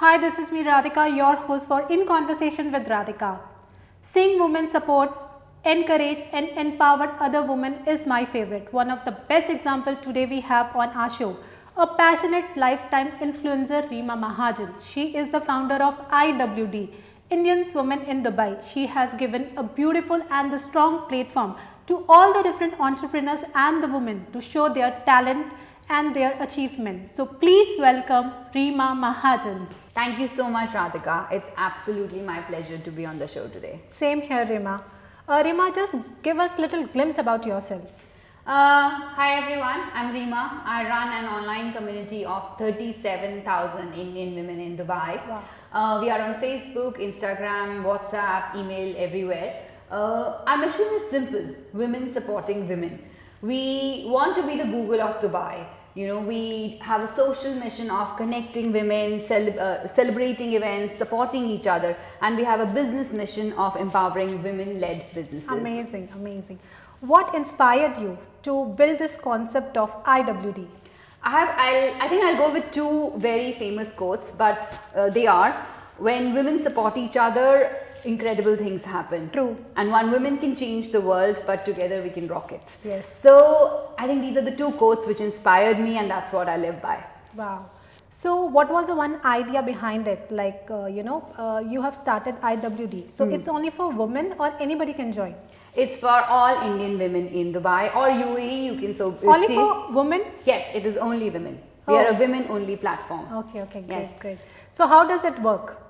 Hi, this is me Radhika, your host for In Conversation with Radhika. Seeing women support, encourage and empower other women is my favorite. One of the best examples today we have on our show, a passionate lifetime influencer Reema Mahajan. She is the founder of IWD, Indians Women in Dubai. She has given a beautiful and a strong platform to all the different entrepreneurs and the women to show their talent and their achievement. So please welcome Reema Mahajan. Thank you so much, Radhika. It's absolutely my pleasure to be on the show today. Same here, Reema. Reema, just give us a little glimpse about yourself. Hi everyone, I'm Reema. I run an online community of 37,000 Indian women in Dubai. Wow. We are on Facebook, Instagram, WhatsApp, email, everywhere. Our mission is simple: women supporting women. We want to be the Google of Dubai. You know, we have a social mission of connecting women, celebrating events, supporting each other, and we have a business mission of empowering women-led businesses. Amazing, amazing. What inspired you to build this concept of IWD? I think I'll go with two very famous quotes, but they are: when women support each other, incredible things happen. True. And one woman can change the world, but together we can rock it. Yes. So I think these are the two quotes which inspired me, and that's what I live by. Wow. So what was the one idea behind it? Like, you have started IWD. So it's only for women or anybody can join? It's for all Indian women in Dubai or UAE. You can Only see. for women? Yes, it is only women. We are a women-only platform. Okay, great, Yes. great. So how does it work?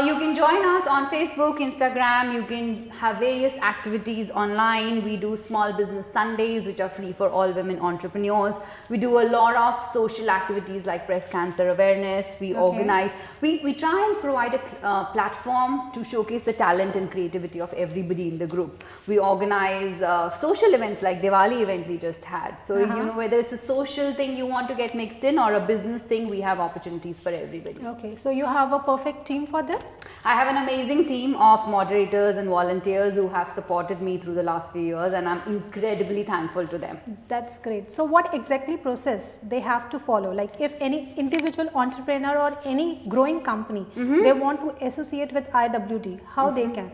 You can join us on Facebook, Instagram. You can have various activities online. We do small business Sundays, which are free for all women entrepreneurs. We do a lot of social activities like breast cancer awareness. We organize, we try and provide a platform to showcase the talent and creativity of everybody in the group. We organize social events like Diwali event we just had. So, you know, whether it's a social thing you want to get mixed in or a business thing, we have opportunities for everybody. Okay, so you have a perfect team for this? I have an amazing team of moderators and volunteers who have supported me through the last few years, and I'm incredibly thankful to them. That's great. So what exactly process they have to follow? Like if any individual entrepreneur or any growing company, they want to associate with IWD, how they can?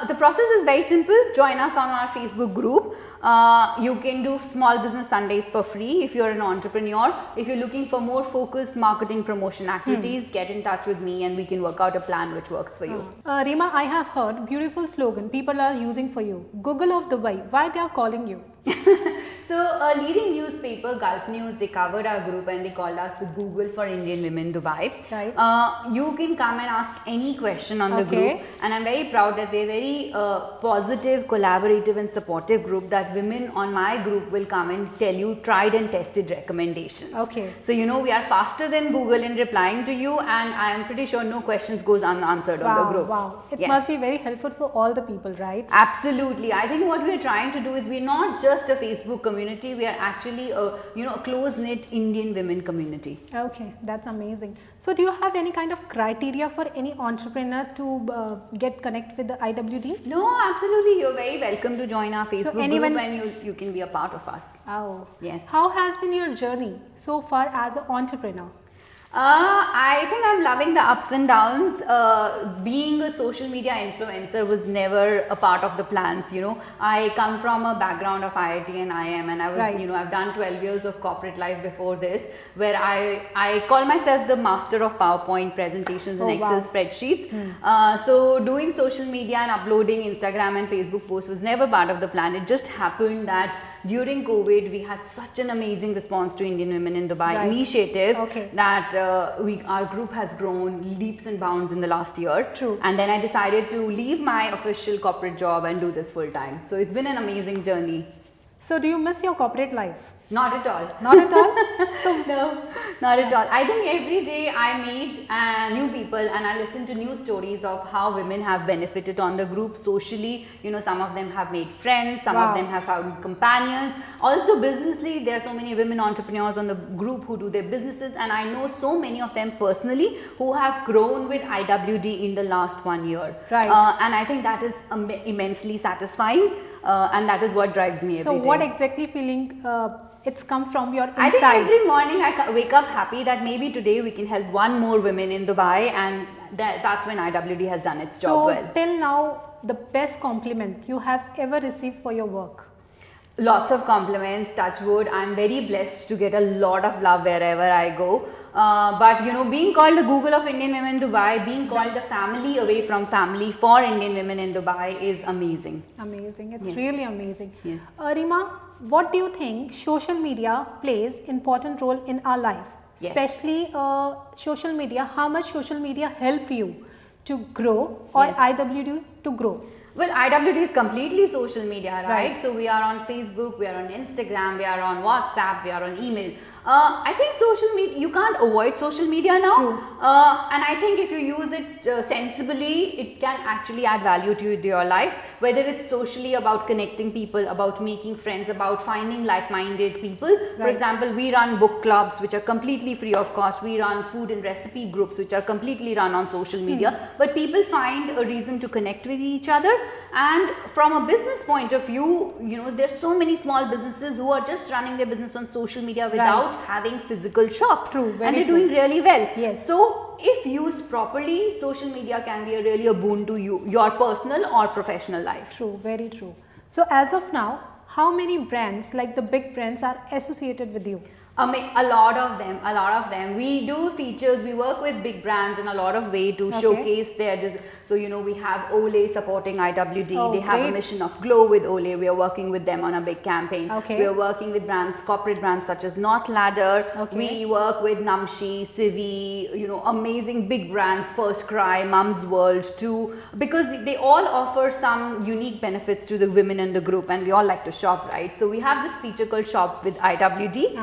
The process is very simple. Join us on our Facebook group. You can do small business Sundays for free if you're an entrepreneur. If you're looking for more focused marketing promotion activities, get in touch with me and we can work out a plan which works for you. Reema, I have heard beautiful slogan people are using for you. Google of Dubai. Why they are calling you? So a leading newspaper, Gulf News, they covered our group and they called us the Google for Indian Women Dubai. Right. You can come and ask any question on the group, and I'm very proud that they're very positive, collaborative and supportive group that women on my group will come and tell you tried and tested recommendations. Okay. So you know we are faster than Google in replying to you, and I am pretty sure no questions goes unanswered on the group. Wow. It must be very helpful for all the people, right? Absolutely. I think what we are trying to do is we're not just a Facebook community, we are actually a close-knit Indian women community. Okay, that's amazing. So do you have any kind of criteria for any entrepreneur to get connect with the IWD? No, absolutely. You're very welcome to join our Facebook anyone... group and you can be a part of us. Oh. Yes. How has been your journey so far as an entrepreneur? I think I'm loving the ups and downs. Being a social media influencer was never a part of the plans, you know. I come from a background of IIT and IIM, and I was, you know, I've done 12 years of corporate life before this, where I call myself the master of PowerPoint presentations and Excel spreadsheets. So doing social media and uploading Instagram and Facebook posts was never part of the plan. It just happened that during COVID, we had such an amazing response to Indian Women in Dubai initiative that our group has grown leaps and bounds in the last year. True. And then I decided to leave my official corporate job and do this full time. So it's been an amazing journey. So do you miss your corporate life? Not at all. Not at all? So no, not at all. I think every day I meet new people and I listen to new stories of how women have benefited on the group socially. You know, some of them have made friends, some of them have found companions. Also businessly, there are so many women entrepreneurs on the group who do their businesses, and I know so many of them personally who have grown with IWD in the last 1 year. Right. And I think that is immensely satisfying. and that is what drives me every So day. what exactly feeling it's come from your inside? I think every morning I wake up happy that maybe today we can help one more women in Dubai, and that's when IWD has done its job well. So till now, the best compliment you have ever received for your work? Lots of compliments, touch wood. I'm very blessed to get a lot of love wherever I go. But you know, being called the Google of Indian women in Dubai, being called the family away from family for Indian women in Dubai is amazing. Amazing. It's Yes. really amazing. Yes. Rima, what do you think social media plays important role in our life? Yes. Especially social media, how much social media help you to grow or Yes. IWD to grow? Well, IWD is completely social media, right? Right. So we are on Facebook, we are on Instagram, we are on WhatsApp, we are on email. I think social media, you can't avoid social media now. True. And I think if you use it sensibly, it can actually add value to your life. Whether it's socially about connecting people, about making friends, about finding like-minded people. For Right. example, we run book clubs which are completely free of cost. We run food and recipe groups which are completely run on social media. But people find a reason to connect with each other. And from a business point of view, you know, there's so many small businesses who are just running their business on social media without having physical shops. True, very and they're true. doing really well. Yes. So if used properly, social media can be really a boon to you, your personal or professional life. True, very true. So as of now, how many brands, like the big brands, are associated with you? A lot of them. We do features, we work with big brands in a lot of way to Okay. showcase so you know, we have Olay supporting IWD. Oh, they have a great. mission of glow with Olay. We are working with them on a big campaign. Okay. We are working with brands, corporate brands such as North Ladder. Okay. We work with Namshi, Civi, you know, amazing big brands, First Cry, Mum's World too, because they all offer some unique benefits to the women in the group, and we all like to shop, right? So we have this feature called Shop with IWD.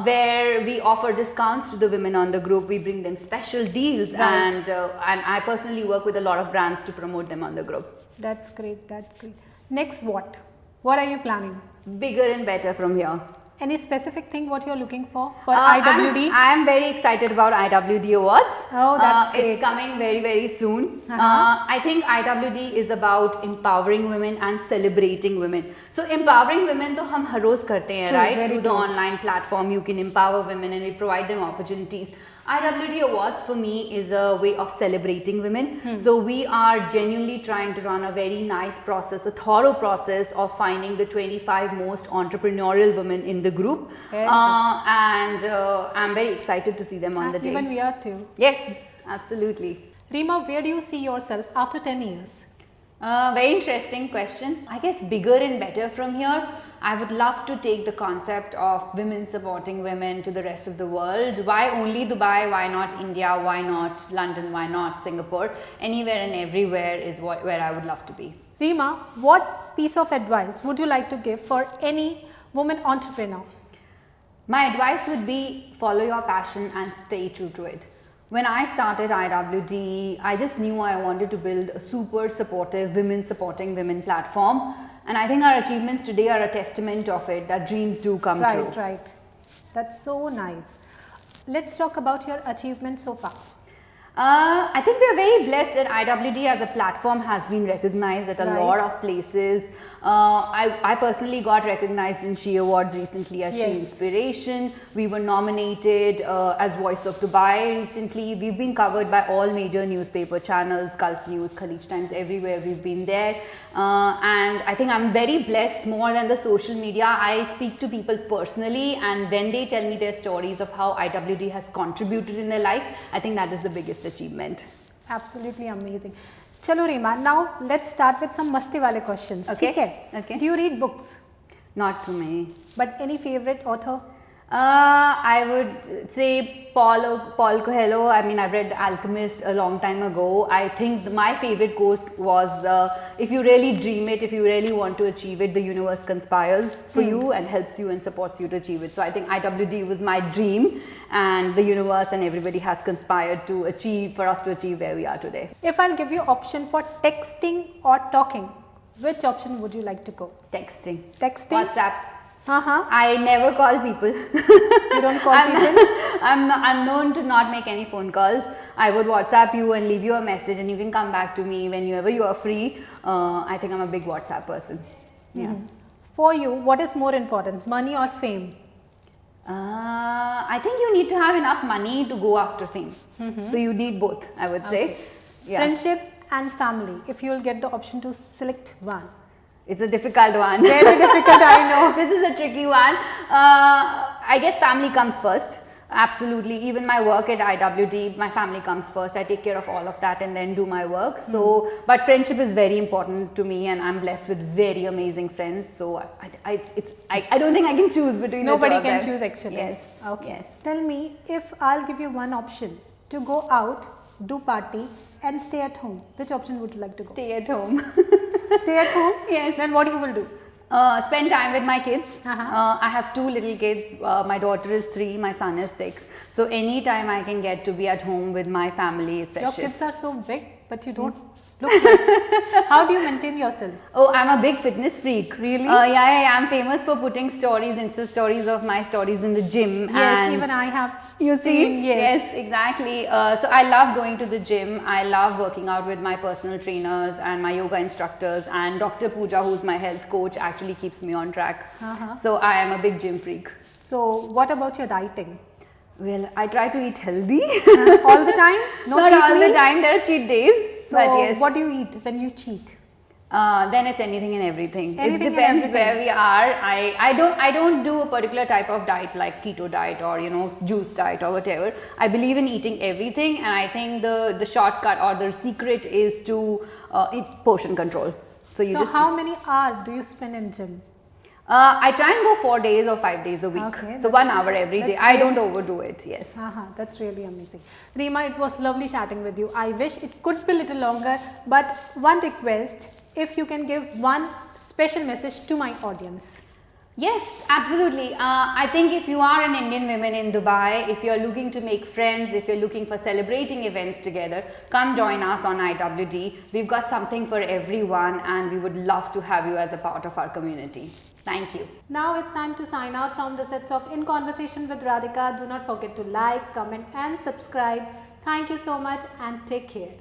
Where we offer discounts to the women on the group. We bring them special deals, Right. and I personally work with a lot of brands to promote them on the group. That's great, that's great. Next, what? What are you planning? Bigger and better from here. Any specific thing what you're looking for IWD? I'm very excited about IWD Awards. Oh, that's great. It's coming very, very soon. Uh-huh. I think IWD is about empowering women and celebrating women. So empowering women to hum har roz karte hain, True, right? very Through the true. online platform, you can empower women and we provide them opportunities. IWD Awards for me is a way of celebrating women. So we are genuinely trying to run a very nice process, a thorough process of finding the 25 most entrepreneurial women in the group. Very And I'm very excited to see them on the day. Even we are too. Yes, absolutely. Rima, where do you see yourself after 10 years? Very interesting question. I guess bigger and better from here. I would love to take the concept of women supporting women to the rest of the world. Why only Dubai? Why not India? Why not London? Why not Singapore? Anywhere and everywhere is where I would love to be. Rima, what piece of advice would you like to give for any woman entrepreneur? My advice would be follow your passion and stay true to it. When I started IWD, I just knew I wanted to build a super supportive women supporting women platform. And I think our achievements today are a testament of it, that dreams do come true. Right, right. That's so nice. Let's talk about your achievements so far. I think we are very blessed that IWD as a platform has been recognized at a Right. lot of places. I personally got recognized in She Awards recently as Yes. She Inspiration. We were nominated as Voice of Dubai recently. We've been covered by all major newspaper channels, Gulf News, Khaleej Times, everywhere we've been there. And I think I'm very blessed more than the social media. I speak to people personally, and when they tell me their stories of how IWD has contributed in their life, I think that is the biggest achievement. Absolutely amazing. Chalo Rima, now let's start with some masti wale questions. Okay, ठीक है? okay. Do you read books? Not too many. But any favorite author? I would say Paul Coelho. I mean, I've read The Alchemist a long time ago. I think my favorite quote was, if you really dream it, if you really want to achieve it, the universe conspires for you and helps you and supports you to achieve it. So I think IWD was my dream, and the universe and everybody has conspired for us to achieve where we are today. If I'll give you option for texting or talking, which option would you like to go? Texting. Texting? WhatsApp. Uh-huh. I never call people. You don't call people? I'm known to not make any phone calls. I would WhatsApp you and leave you a message, and you can come back to me whenever you are free. I think I'm a big WhatsApp person. Yeah. For you, what is more important, money or fame? I think you need to have enough money to go after fame. So you need both, I would say. Yeah. Friendship and family, if you'll get the option to select one. It's a difficult one. Very difficult, I know. This is a tricky one. I guess family comes first. Absolutely. Even my work at IWD, my family comes first. I take care of all of that and then do my work. So, but friendship is very important to me, and I'm blessed with very amazing friends. So, I don't think I can choose between Nobody the two of can them. choose actually. Yes. Okay. Yes. Tell me, if I'll give you one option to go out, do party and stay at home, which option would you like to go? Stay at home. Stay at home? Yes. Then what you will do? Spend time with my kids. Uh-huh. I have 2 little kids. My daughter is 3, my son is 6. So anytime I can get to be at home with my family is Your precious. kids are so big, but you don't look like. How do you maintain yourself? Oh, I'm a big fitness freak. Really? Yeah, I'm famous for putting stories, Insta stories of my stories in the gym. Yes, and even I have you seen, see? yes. Exactly. So I love going to the gym. I love working out with my personal trainers and my yoga instructors, and Dr. Pooja, who's my health coach, actually keeps me on track. So I am a big gym freak. So what about your dieting? Well, I try to eat healthy. All the time? No Not cheat all the meal? time. There are cheat days. So but yes. what do you eat when you cheat? Then it's anything and everything. Anything It and depends everything. where we are. I don't do a particular type of diet like keto diet or juice diet or whatever. I believe in eating everything, and I think the shortcut or the secret is to eat portion control. So you So just how many hours do you spend in gym? I try and go 4 days or 5 days a week. Okay, so 1 hour every day. that's I really- don't overdo it. Yes. That's really amazing. Reema, it was lovely chatting with you. I wish it could be a little longer, but one request, if you can give one special message to my audience. Yes, absolutely. I think if you are an Indian woman in Dubai, if you're looking to make friends, if you're looking for celebrating events together, come join us on IWD. We've got something for everyone, and we would love to have you as a part of our community. Thank you. Now it's time to sign out from the sets of In Conversation with Radhika. Do not forget to like, comment and subscribe. Thank you so much and take care.